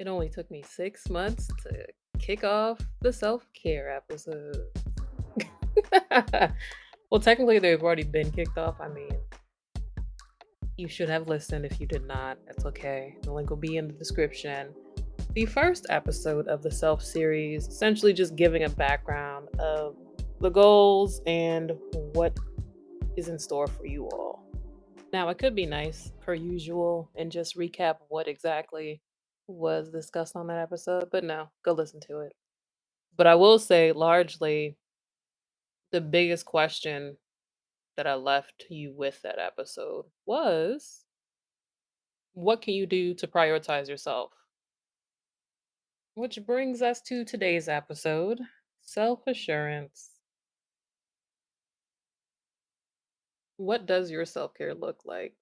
It only took me 6 months to kick off the self-care episode. Well, technically, they've already been kicked off. I mean, you should have listened if you did not. That's okay. The link will be in the description. The first episode of the self series, essentially just giving a background of the goals and what is in store for you all. Now, it could be nice, per usual, and just recap what exactly was discussed on that episode, but no, go listen to it. But I will say, largely, the biggest question that I left you with that episode was, what can you do to prioritize yourself? Which brings us to today's episode, self assurance. What does your self care look like?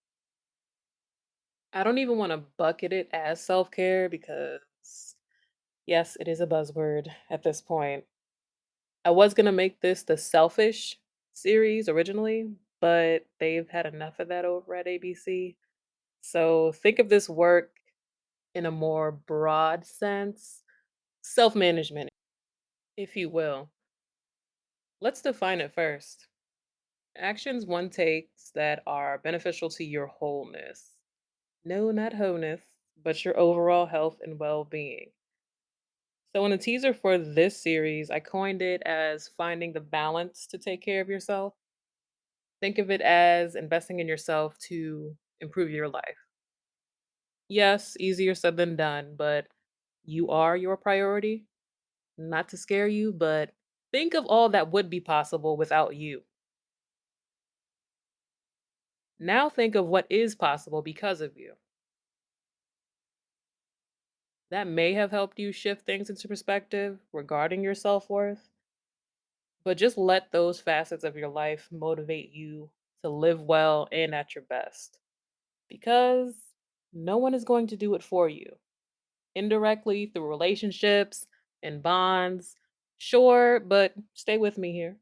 I don't even want to bucket it as self care because, yes, it is a buzzword at this point. I was going to make this the selfish series originally, but they've had enough of that over at ABC. So think of this work in a more broad sense, self management, if you will. Let's define it first. Actions one takes that are beneficial to your wholeness. No, not wholeness, but your overall health and well being. So, in the teaser for this series, I coined it as finding the balance to take care of yourself. Think of it as investing in yourself to improve your life. Yes, easier said than done, but you are your priority. Not to scare you, but think of all that would be possible without you. Now think of what is possible because of you. That may have helped you shift things into perspective regarding your self worth, but just let those facets of your life motivate you to live well and at your best because no one is going to do it for you. Indirectly through relationships and bonds. Sure, but stay with me here.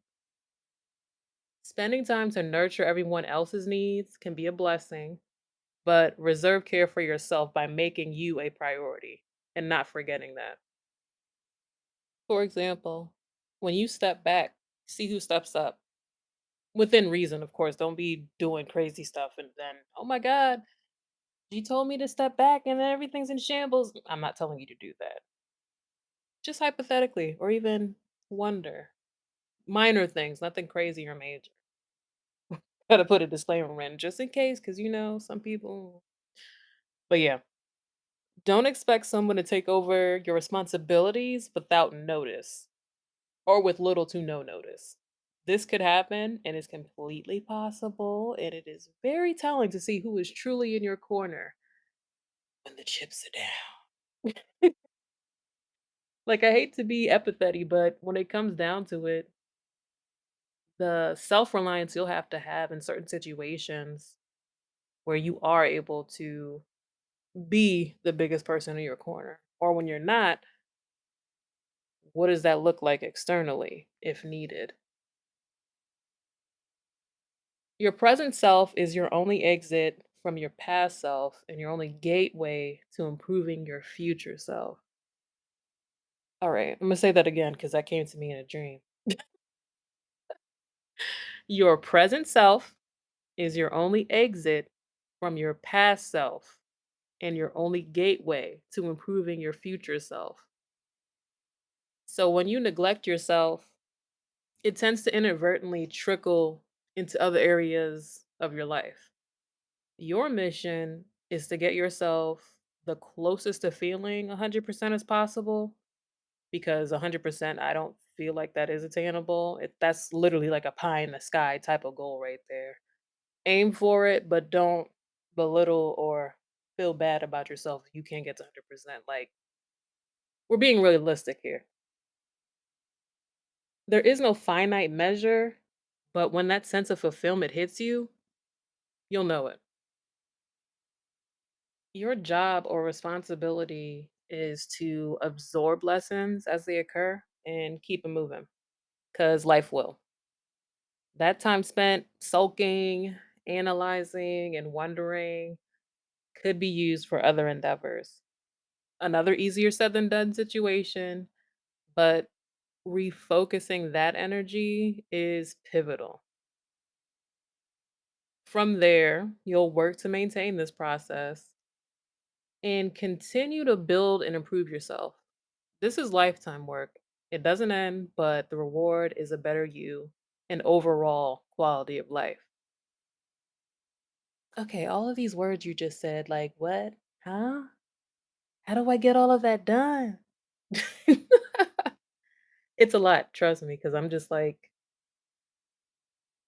Spending time to nurture everyone else's needs can be a blessing, but reserve care for yourself by making you a priority and not forgetting that. For example, when you step back, see who steps up within reason, of course. Don't be doing crazy stuff and then, oh my God, you told me to step back and then everything's in shambles. I'm not telling you to do that. Just hypothetically, or even wonder. Minor things, nothing crazy or major. Gotta put a disclaimer in just in case, because some people. But yeah, don't expect someone to take over your responsibilities without notice or with little to no notice. This could happen and is completely possible, and it is very telling to see who is truly in your corner when the chips are down. Like, I hate to be epithetty, but when it comes down to it, the self reliance you'll have to have in certain situations where you are able to be the biggest person in your corner. Or when you're not, what does that look like externally if needed? Your present self is your only exit from your past self and your only gateway to improving your future self. All right, I'm going to say that again because that came to me in a dream. Your present self is your only exit from your past self and your only gateway to improving your future self. So when you neglect yourself, it tends to inadvertently trickle into other areas of your life. Your mission is to get yourself the closest to feeling 100% as possible because 100% I don't feel like that is attainable. That's literally like a pie in the sky type of goal right there. Aim for it, but don't belittle or feel bad about yourself if you can't get to 100%. Like, we're being realistic here. There is no finite measure, but when that sense of fulfillment hits you, you'll know it. Your job or responsibility is to absorb lessons as they occur and keep it moving because life will. That time spent sulking, analyzing, and wondering could be used for other endeavors. Another easier said than done situation, but refocusing that energy is pivotal. From there, you'll work to maintain this process and continue to build and improve yourself. This is lifetime work. It doesn't end, but the reward is a better you and overall quality of life. Okay, all of these words you just said, like what? Huh? How do I get all of that done? It's a lot, trust me, because I'm just like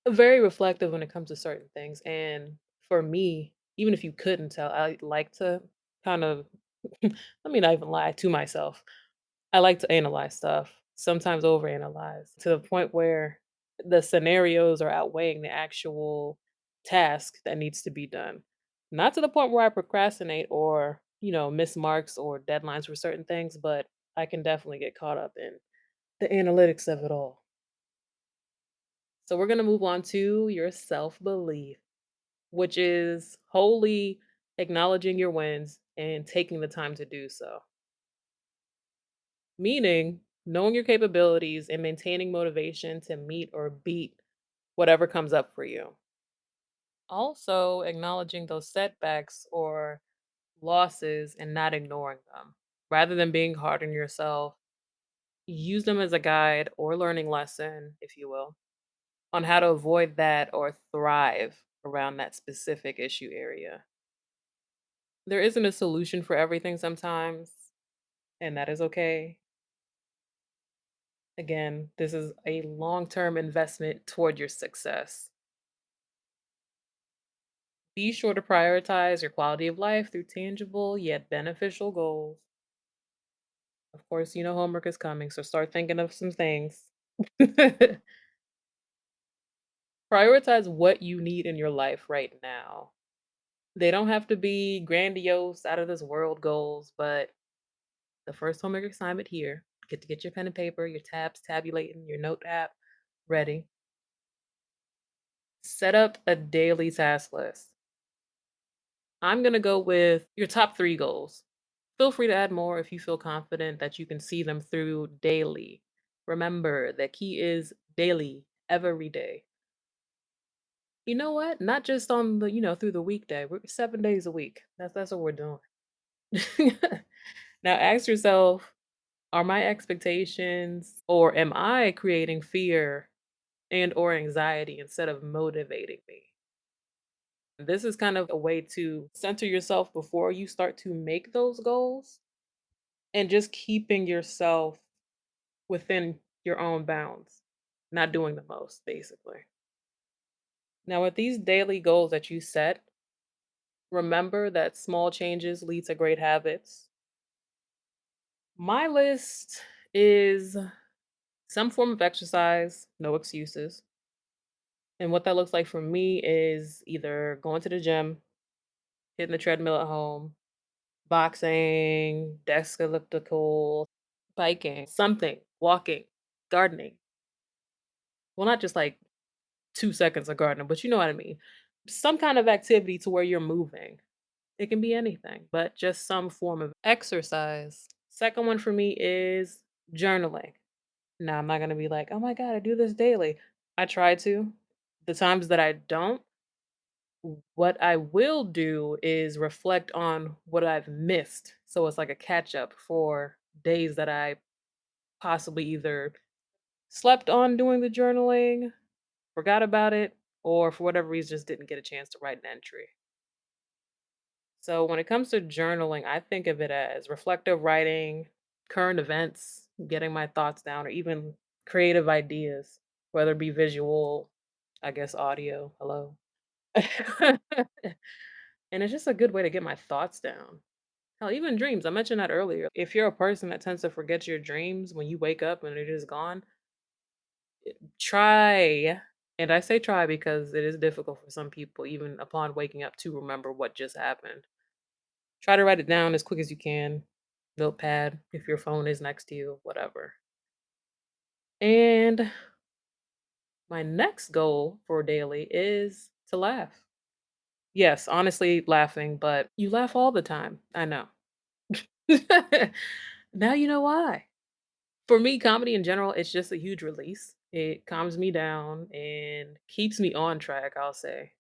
very reflective when it comes to certain things. And for me, even if you couldn't tell, I like to kind of, let me not even lie to myself. I like to analyze stuff, sometimes overanalyze to the point where the scenarios are outweighing the actual task that needs to be done. Not to the point where I procrastinate or, miss marks or deadlines for certain things, but I can definitely get caught up in the analytics of it all. So we're going to move on to your self belief, which is wholly acknowledging your wins and taking the time to do so. Meaning, knowing your capabilities and maintaining motivation to meet or beat whatever comes up for you. Also, acknowledging those setbacks or losses and not ignoring them. Rather than being hard on yourself, use them as a guide or learning lesson, if you will, on how to avoid that or thrive around that specific issue area. There isn't a solution for everything sometimes, and that is okay. Again, this is a long term investment toward your success. Be sure to prioritize your quality of life through tangible yet beneficial goals. Of course, you know homework is coming, so start thinking of some things. Prioritize what you need in your life right now. They don't have to be grandiose, out of this world goals, but the first homework assignment here, get to get your pen and paper, your tabs, tabulating, your note app ready. Set up a daily task list. I'm going to go with your top 3 goals. Feel free to add more if you feel confident that you can see them through daily. Remember, the key is daily, every day. You know what? Not just on the, through the weekday. We're 7 days a week. That's what we're doing. Now ask yourself, are my expectations or am I creating fear and or anxiety instead of motivating me? This is kind of a way to center yourself before you start to make those goals and just keeping yourself within your own bounds, not doing the most, basically. Now, with these daily goals that you set, remember that small changes lead to great habits. My list is some form of exercise, no excuses. And what that looks like for me is either going to the gym, hitting the treadmill at home, boxing, desk elliptical, biking, something, walking, gardening. Well, not just like 2 seconds of gardening, but you know what I mean. Some kind of activity to where you're moving. It can be anything, but just some form of exercise. Second one for me is journaling. Now, I'm not going to be like, oh my God, I do this daily. I try to. The times that I don't, what I will do is reflect on what I've missed. So it's like a catch up for days that I possibly either slept on doing the journaling, forgot about it, or for whatever reason just didn't get a chance to write an entry. So when it comes to journaling, I think of it as reflective writing, current events, getting my thoughts down, or even creative ideas, whether it be visual, I guess audio, hello. And it's just a good way to get my thoughts down. Hell, even dreams. I mentioned that earlier. If you're a person that tends to forget your dreams when you wake up and it is gone, try. And I say try because it is difficult for some people, even upon waking up, to remember what just happened. Try to write it down as quick as you can. Notepad, if your phone is next to you, whatever. And my next goal for daily is to laugh. Yes, honestly, laughing, but you laugh all the time. I know. Now you know why. For me, comedy in general, it's just a huge release. It calms me down and keeps me on track, I'll say.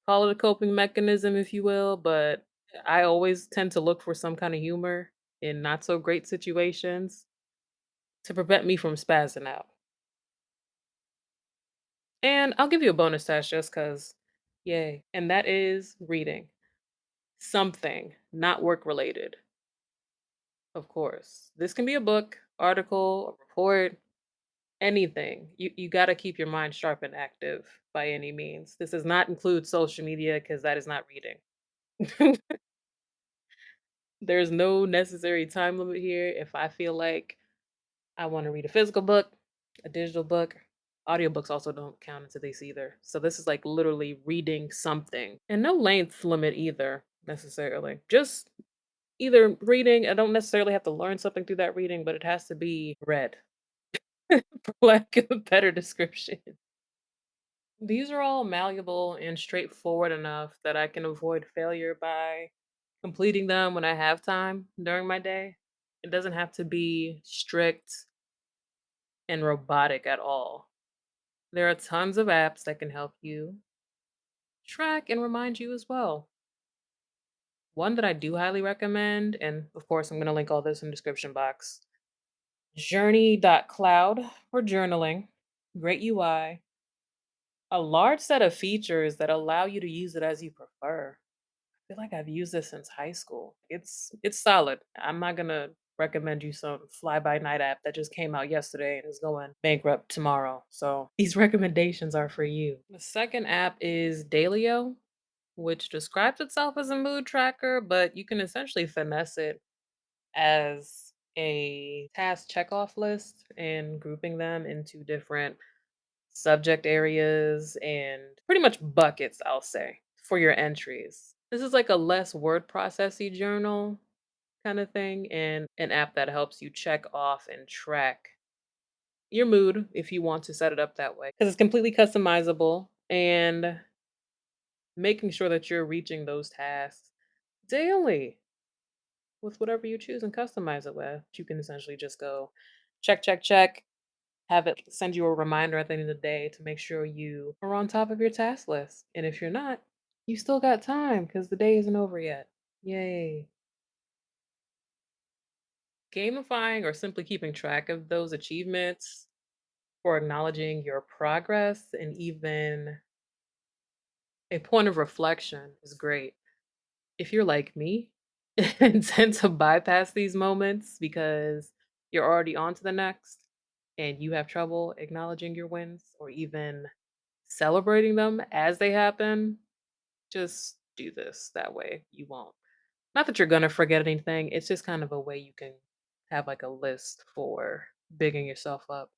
Call it a coping mechanism, if you will, but I always tend to look for some kind of humor in not so great situations to prevent me from spazzing out. And I'll give you a bonus task just because, yay. And that is reading something, not work related, of course. This can be a book, article, a report, anything. You got to keep your mind sharp and active by any means. This does not include social media because that is not reading. There's no necessary time limit here. If I feel like I want to read a physical book, a digital book, audiobooks also don't count into this either. So this is like literally reading something. And no length limit either necessarily. Just either reading, I don't necessarily have to learn something through that reading, but it has to be read, for lack of a better description. These are all malleable and straightforward enough that I can avoid failure by completing them when I have time during my day. It doesn't have to be strict and robotic at all. There are tons of apps that can help you track and remind you as well. One that I do highly recommend, and of course, I'm going to link all this in the description box. Journey.cloud for journaling. Great UI. A large set of features that allow you to use it as you prefer. I feel like I've used this since high school. It's solid. I'm not gonna recommend you some fly by night app that just came out yesterday and is going bankrupt tomorrow. So these recommendations are for you. The second app is Dailyo, which describes itself as a mood tracker, but you can essentially finesse it as a task checkoff list and grouping them into different subject areas and pretty much buckets, I'll say, for your entries. This is like a less word processy journal kind of thing and an app that helps you check off and track your mood if you want to set it up that way because it's completely customizable and making sure that you're reaching those tasks daily with whatever you choose and customize it with. You can essentially just go check, check, check, have it send you a reminder at the end of the day to make sure you are on top of your task list. And if you're not, you still got time because the day isn't over yet. Yay. Gamifying or simply keeping track of those achievements for acknowledging your progress and even a point of reflection is great. If you're like me and tend to bypass these moments because you're already on to the next and you have trouble acknowledging your wins or even celebrating them as they happen, just do this. That way you won't. Not that you're gonna forget anything, it's just kind of a way you can have like a list for bigging yourself up.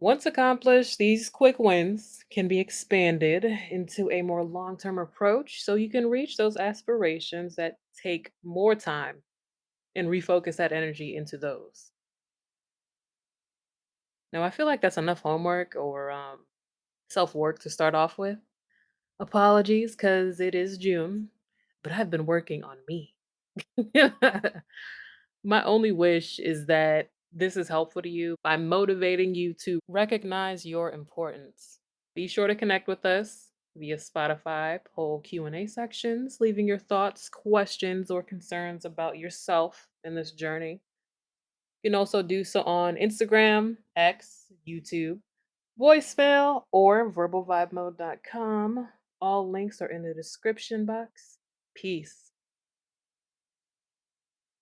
Once accomplished, these quick wins can be expanded into a more long term approach so you can reach those aspirations that take more time and refocus that energy into those. Now, I feel like that's enough homework or self work to start off with. Apologies, because it is June, but I've been working on me. My only wish is that this is helpful to you by motivating you to recognize your importance. Be sure to connect with us via Spotify poll Q&A sections, leaving your thoughts, questions, or concerns about yourself in this journey. You can also do so on Instagram, X, YouTube, voicemail, or verbalvibemode.com. All links are in the description box. Peace.